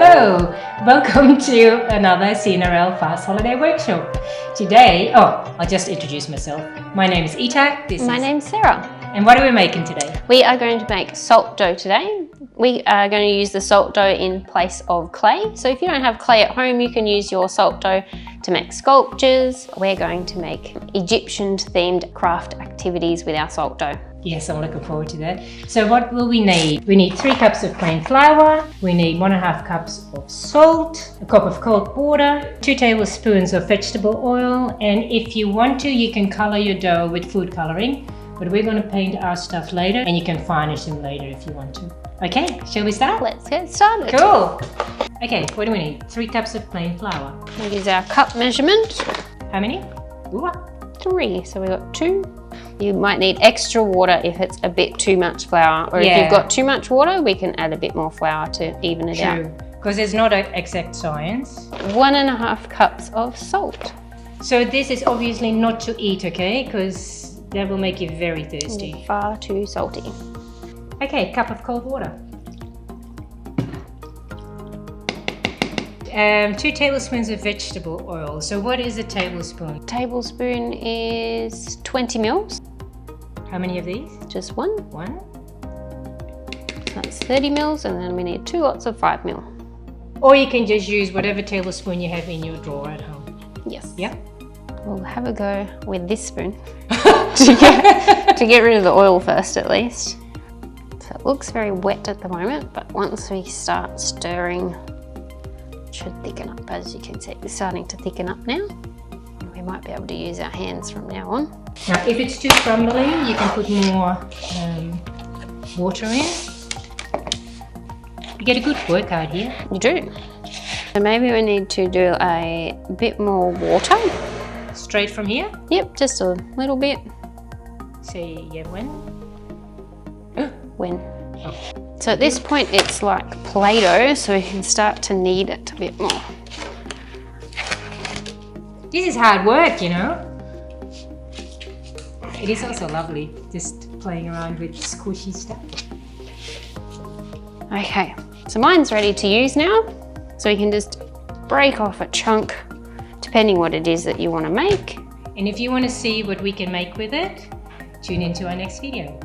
Hello, welcome to another CNRL Fast Holiday Workshop. Today, I'll just introduce myself. My name is Ita. My name's Sarah. And what are we making today? We are going to make salt dough today. We are going to use the salt dough in place of clay. So if you don't have clay at home, you can use your salt dough to make sculptures. We're going to make Egyptian themed craft activities with our salt dough. Yes, I'm looking forward to that. So what will we need? We need 3 cups of plain flour. We need 1.5 cups of salt, a cup of cold water, 2 tablespoons of vegetable oil. And if you want to, you can color your dough with food coloring. But we're going to paint our stuff later, and you can varnish them later if you want to. Okay, shall we start? Let's get started. Cool. Okay, what do we need? 3 cups of plain flour. We'll use our cup measurement. How many? Ooh. 3. So we've got 2. You might need extra water if it's a bit too much flour, or if you've got too much water, we can add a bit more flour to even it out. Because there's not an exact science. 1.5 cups of salt. So this is obviously not to eat, okay? Because that will make you very thirsty. Far too salty. Okay, cup of cold water. 2 tablespoons of vegetable oil. So what is a tablespoon? Tablespoon is 20 mils. How many of these? Just one. 1. That's 30 mils, and then we need 2 lots of 5 mil. Or you can just use whatever tablespoon you have in your drawer at home. Yes. Yeah. We'll have a go with this spoon to get rid of the oil first, at least. So it looks very wet at the moment, but once we start stirring, it should thicken up. As you can see, it's starting to thicken up now. We might be able to use our hands from now on. Now, if it's too crumbly, you can put more water in. You get a good workout here. You do. So maybe we need to do a bit more water. Straight from here? Yep, just a little bit. See, yeah, when? When. So at this point it's like Play-Doh, so we can start to knead it a bit more. This is hard work, you know. It is also lovely, just playing around with squishy stuff. Okay, so mine's ready to use now. So we can just break off a chunk, depending what it is that you want to make. And if you want to see what we can make with it, tune into our next video.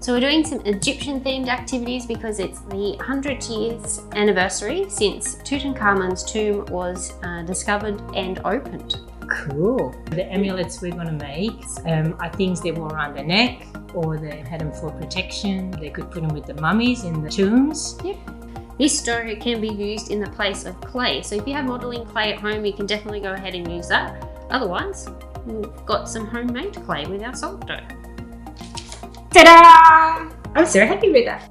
So we're doing some Egyptian themed activities because it's the 100 years anniversary since Tutankhamun's tomb was discovered and opened. Cool. The amulets we're going to make are things they wore around their neck, or they had them for protection. They could put them with the mummies in the tombs. Yep. This dough can be used in the place of clay. So if you have modelling clay at home, you can definitely go ahead and use that. Otherwise, we've got some homemade clay with our salt dough. Ta-da! I'm so happy with that.